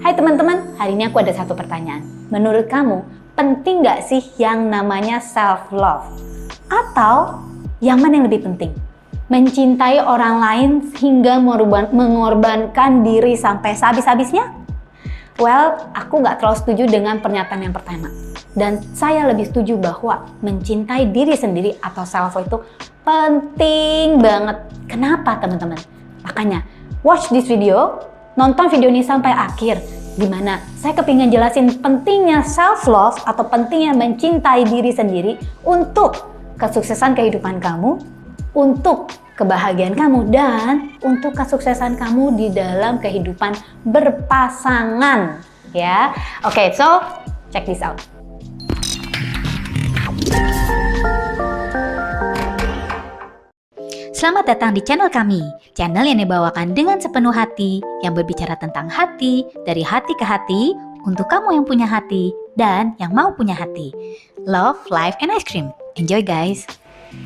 Hai teman-teman, hari ini aku ada satu pertanyaan. Menurut kamu, penting nggak sih yang namanya self-love? Atau yang mana yang lebih penting? Mencintai orang lain hingga mengorbankan diri sampai sehabis-habisnya? Well, aku nggak terlalu setuju dengan pernyataan yang pertama. Dan saya lebih setuju bahwa mencintai diri sendiri atau self-love itu penting banget. Kenapa teman-teman? Makanya, watch this video, nonton video ini sampai akhir, dimana saya kepingin jelasin pentingnya self-love atau pentingnya mencintai diri sendiri untuk kesuksesan kehidupan kamu, untuk kebahagiaan kamu, dan untuk kesuksesan kamu di dalam kehidupan berpasangan. Ya, oke, so check this out. Selamat datang di channel kami, channel yang dibawakan dengan sepenuh hati, yang berbicara tentang hati, dari hati ke hati, untuk kamu yang punya hati, dan yang mau punya hati. Love, life, and ice cream. Enjoy guys!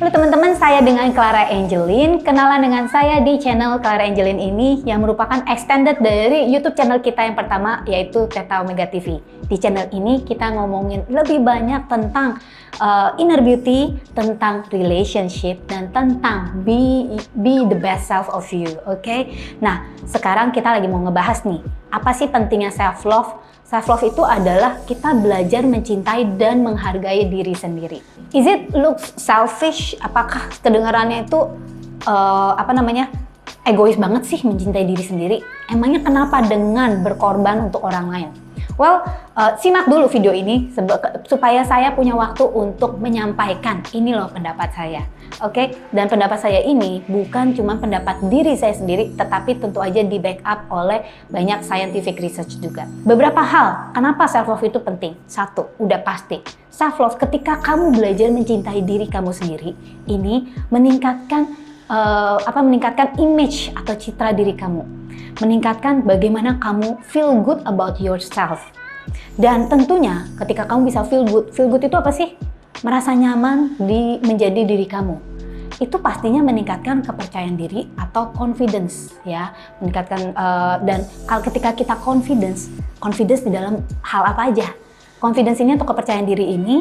Halo teman-teman, saya dengan Clara Angeline. Kenalan dengan saya di channel Clara Angeline ini yang merupakan extended dari YouTube channel kita yang pertama, yaitu Theta Omega TV. Di channel ini kita ngomongin lebih banyak tentang inner beauty, tentang relationship, dan tentang be the best self of you, oke? Nah, sekarang kita lagi mau ngebahas nih, apa sih pentingnya self-love? Self-love itu adalah kita belajar mencintai dan menghargai diri sendiri. Is it looks selfish? Apakah kedengarannya itu egois banget sih mencintai diri sendiri? Emangnya kenapa dengan berkorban untuk orang lain? Well, simak dulu video ini supaya saya punya waktu untuk menyampaikan ini loh pendapat saya. Oke? Dan pendapat saya ini bukan cuma pendapat diri saya sendiri, tetapi tentu aja di backup oleh banyak scientific research juga. Beberapa hal, kenapa self-love itu penting? Satu, udah pasti. Self-love ketika kamu belajar mencintai diri kamu sendiri, ini meningkatkan image atau citra diri kamu. Meningkatkan bagaimana kamu feel good about yourself. Dan tentunya ketika kamu bisa feel good itu apa sih? Merasa nyaman menjadi diri kamu. Itu pastinya meningkatkan kepercayaan diri atau confidence ya. Meningkatkan dan ketika kita confidence di dalam hal apa aja. Confidence ini atau kepercayaan diri ini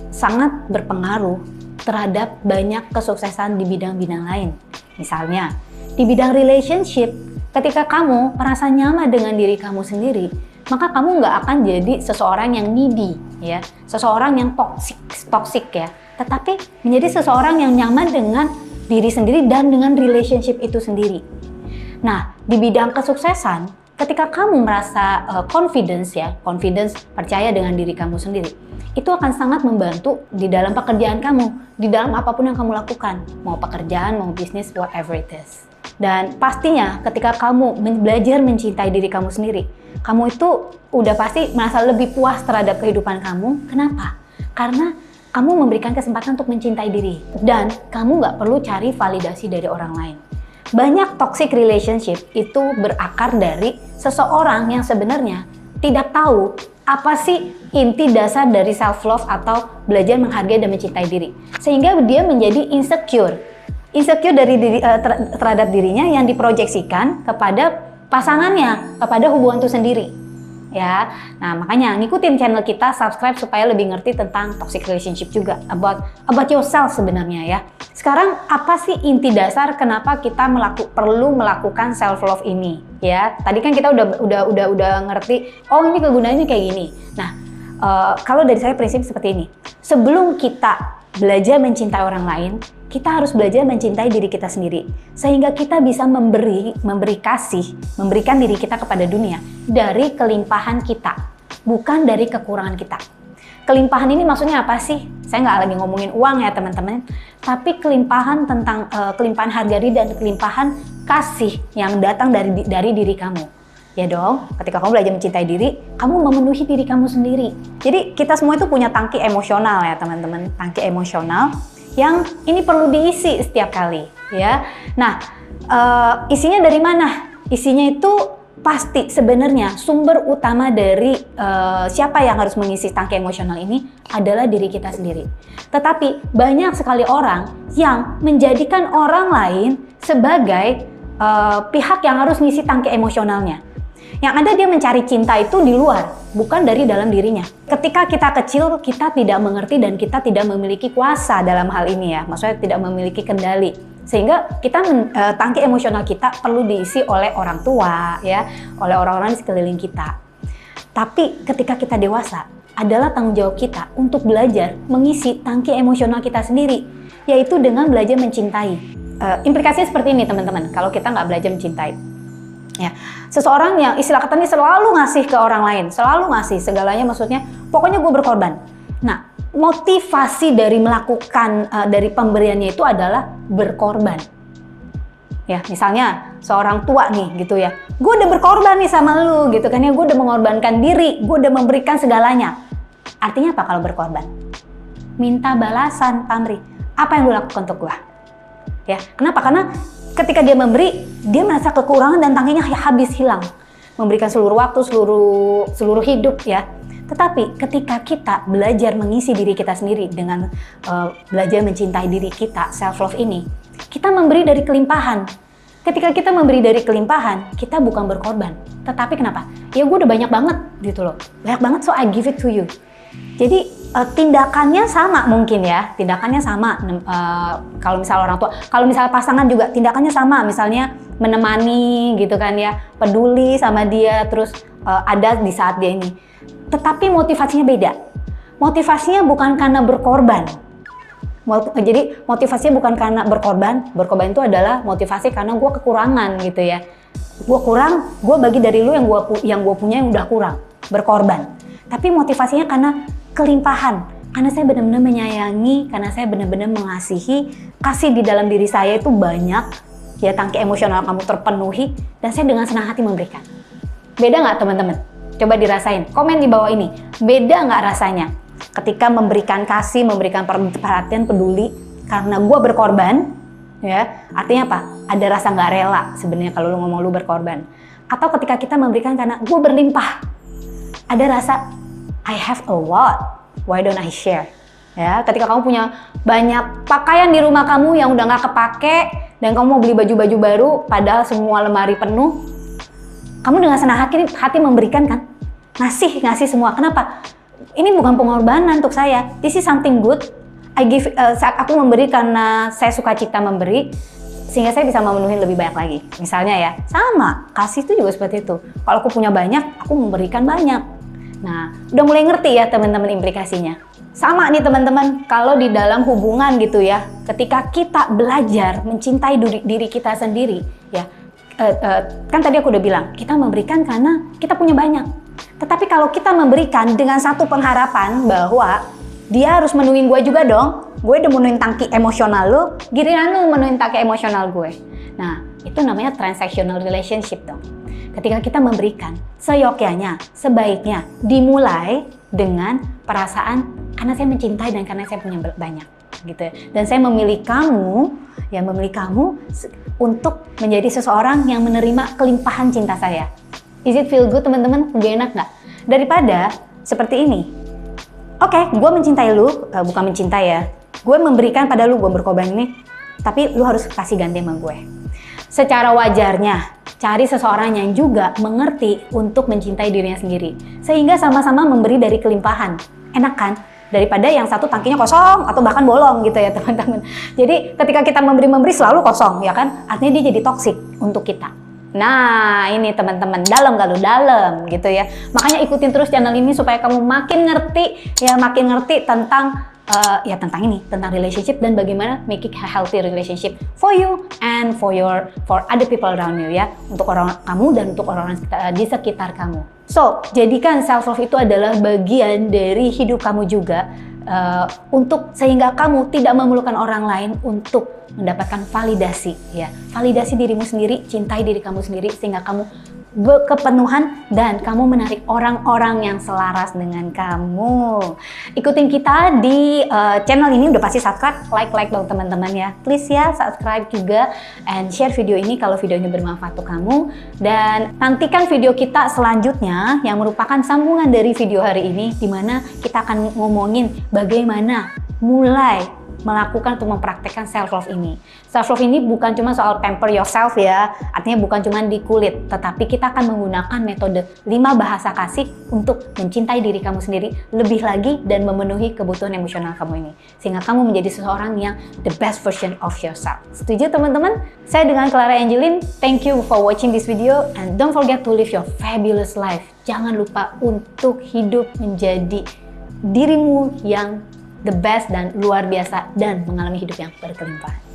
sangat berpengaruh terhadap banyak kesuksesan di bidang-bidang lain. Misalnya, di bidang relationship, ketika kamu merasa nyaman dengan diri kamu sendiri, maka kamu nggak akan jadi seseorang yang needy, ya, seseorang yang toxic ya, tetapi menjadi seseorang yang nyaman dengan diri sendiri dan dengan relationship itu sendiri. Nah, di bidang kesuksesan, ketika kamu merasa confidence, percaya dengan diri kamu sendiri, itu akan sangat membantu di dalam pekerjaan kamu, di dalam apapun yang kamu lakukan, mau pekerjaan, mau bisnis, whatever it is. Dan pastinya ketika kamu belajar mencintai diri kamu sendiri, kamu itu udah pasti merasa lebih puas terhadap kehidupan kamu. Kenapa? Karena kamu memberikan kesempatan untuk mencintai diri. Dan kamu nggak perlu cari validasi dari orang lain. Banyak toxic relationship itu berakar dari seseorang yang sebenarnya tidak tahu apa sih inti dasar dari self-love atau belajar menghargai dan mencintai diri. Sehingga dia menjadi insecure dari terhadap dirinya yang diproyeksikan kepada pasangannya, kepada hubungan itu sendiri. Ya, nah makanya ngikutin channel kita, subscribe supaya lebih ngerti tentang toxic relationship juga, about yourself sebenarnya ya. Sekarang apa sih inti dasar kenapa kita perlu melakukan self love ini? Ya, tadi kan kita udah ngerti, oh ini kegunaannya kayak gini. Nah, kalau dari saya prinsip seperti ini. Sebelum kita belajar mencintai orang lain, kita harus belajar mencintai diri kita sendiri. Sehingga kita bisa memberikan diri kita kepada dunia dari kelimpahan kita, bukan dari kekurangan kita. Kelimpahan ini maksudnya apa sih? Saya nggak lagi ngomongin uang ya teman-teman, tapi kelimpahan tentang kelimpahan harga diri dan kelimpahan kasih yang datang dari diri kamu. Ya dong, ketika kamu belajar mencintai diri, kamu memenuhi diri kamu sendiri. Jadi kita semua itu punya tangki emosional ya teman-teman, tangki emosional yang ini perlu diisi setiap kali ya. Nah, isinya dari mana? Isinya itu pasti sebenarnya sumber utama dari siapa yang harus mengisi tangki emosional ini adalah diri kita sendiri. Tetapi banyak sekali orang yang menjadikan orang lain sebagai pihak yang harus ngisi tangki emosionalnya. Yang ada dia mencari cinta itu di luar, bukan dari dalam dirinya. Ketika kita kecil, kita tidak mengerti dan kita tidak memiliki kuasa dalam hal ini ya. Maksudnya tidak memiliki kendali. Sehingga kita tangki emosional kita perlu diisi oleh orang tua ya, oleh orang-orang di sekeliling kita. Tapi ketika kita dewasa, adalah tanggung jawab kita untuk belajar mengisi tangki emosional kita sendiri, yaitu dengan belajar mencintai. Implikasinya seperti ini teman-teman, kalau kita nggak belajar mencintai. Ya, seseorang yang istilah katanya selalu ngasih ke orang lain, selalu ngasih segalanya, maksudnya pokoknya gue berkorban. Nah, motivasi dari melakukan, dari pemberiannya itu adalah berkorban. Ya, misalnya seorang tua nih gitu ya, gue udah berkorban nih sama lu gitu kan ya, gue udah mengorbankan diri, gue udah memberikan segalanya. Artinya apa kalau berkorban? Minta balasan, pamrih. Apa yang lu lakukan untuk gue? Ya, kenapa? Karena ketika dia memberi, dia merasa kekurangan dan tangkinya habis hilang. Memberikan seluruh waktu, seluruh hidup ya. Tetapi ketika kita belajar mengisi diri kita sendiri dengan belajar mencintai diri kita, self love ini, kita memberi dari kelimpahan. Ketika kita memberi dari kelimpahan, kita bukan berkorban. Tetapi kenapa? Ya gue udah banyak banget gitu loh. Banyak banget, so I give it to you. Jadi tindakannya sama mungkin ya, tindakannya sama. Kalau misal orang tua, kalau misal pasangan juga tindakannya sama. Misalnya menemani gitu kan ya, peduli sama dia, terus ada di saat dia ini. Tetapi motivasinya beda. Motivasinya bukan karena berkorban. Jadi motivasinya bukan karena berkorban. Berkorban itu adalah motivasi karena gue kekurangan gitu ya. Gue kurang, gue bagi dari lu yang gue punya yang udah kurang. Berkorban. Tapi motivasinya karena kelimpahan. Karena saya benar-benar menyayangi, karena saya benar-benar mengasihi. Kasih di dalam diri saya itu banyak. Ya, tangki emosional kamu terpenuhi. Dan saya dengan senang hati memberikan. Beda nggak teman-teman? Coba dirasain. Komen di bawah ini. Beda nggak rasanya? Ketika memberikan kasih, memberikan perhatian, peduli. Karena gue berkorban. Ya, artinya apa? Ada rasa nggak rela sebenarnya kalau lu ngomong lu berkorban. Atau ketika kita memberikan karena gue berlimpah. Ada rasa I have a lot, why don't I share? Ya, ketika kamu punya banyak pakaian di rumah kamu yang udah nggak kepake dan kamu mau beli baju-baju baru, padahal semua lemari penuh, kamu dengan senang hati memberikan kan? Ngasih semua. Kenapa? Ini bukan pengorbanan untuk saya. This is something good. Aku memberi karena saya suka cita memberi, sehingga saya bisa memenuhi lebih banyak lagi. Misalnya ya, sama kasih itu juga seperti itu. Kalau aku punya banyak, aku memberikan banyak. Nah, udah mulai ngerti ya teman-teman implikasinya. Sama nih teman-teman, kalau di dalam hubungan gitu ya, ketika kita belajar mencintai diri kita sendiri, ya, kan tadi aku udah bilang, kita memberikan karena kita punya banyak. Tetapi kalau kita memberikan dengan satu pengharapan bahwa dia harus menuhin gue juga dong, gue udah menuhin tangki emosional lo, giliran lo menuhin tangki emosional gue. Nah, itu namanya transactional relationship dong. Ketika kita memberikan, seyogyanya, sebaiknya dimulai dengan perasaan karena saya mencintai dan karena saya punya banyak, gitu ya. Dan saya memilih kamu untuk menjadi seseorang yang menerima kelimpahan cinta saya. Is it feel good teman-teman? Lebih enak nggak? Daripada seperti ini. Oke, gue mencintai lu, bukan mencintai ya. Gue memberikan pada lu, gue berkorban ini, tapi lu harus kasih ganti sama gue. Secara wajarnya, cari seseorang yang juga mengerti untuk mencintai dirinya sendiri. Sehingga sama-sama memberi dari kelimpahan. Enak kan? Daripada yang satu tangkinya kosong atau bahkan bolong gitu ya teman-teman. Jadi ketika kita memberi selalu kosong ya kan? Artinya dia jadi toksik untuk kita. Nah ini teman-teman, dalam gak lu? Dalam gitu ya. Makanya ikutin terus channel ini supaya kamu makin ngerti tentang tentang relationship dan bagaimana making a healthy relationship for you and for other people around you ya, untuk orang kamu dan untuk orang-orang di sekitar kamu. So, jadikan self love itu adalah bagian dari hidup kamu juga, untuk sehingga kamu tidak memerlukan orang lain untuk mendapatkan validasi ya. Validasi dirimu sendiri, cintai diri kamu sendiri sehingga kamu berkepenuhan dan kamu menarik orang-orang yang selaras dengan kamu. Ikutin kita di channel ini, udah pasti subscribe, like dong teman-teman ya. Please ya, subscribe juga and share video ini kalau video ini bermanfaat untuk kamu. Dan nantikan video kita selanjutnya yang merupakan sambungan dari video hari ini, di mana kita akan ngomongin bagaimana mulai melakukan untuk mempraktekkan self love ini. Self love ini bukan cuma soal pamper yourself ya, artinya bukan cuma di kulit, tetapi kita akan menggunakan metode 5 bahasa kasih untuk mencintai diri kamu sendiri lebih lagi dan memenuhi kebutuhan emosional kamu ini, sehingga kamu menjadi seseorang yang the best version of yourself. Setuju teman-teman? Saya dengan Clara Angeline, thank you for watching this video and don't forget to live your fabulous life. Jangan lupa untuk hidup menjadi dirimu yang the best dan luar biasa dan mengalami hidup yang berkelimpahan.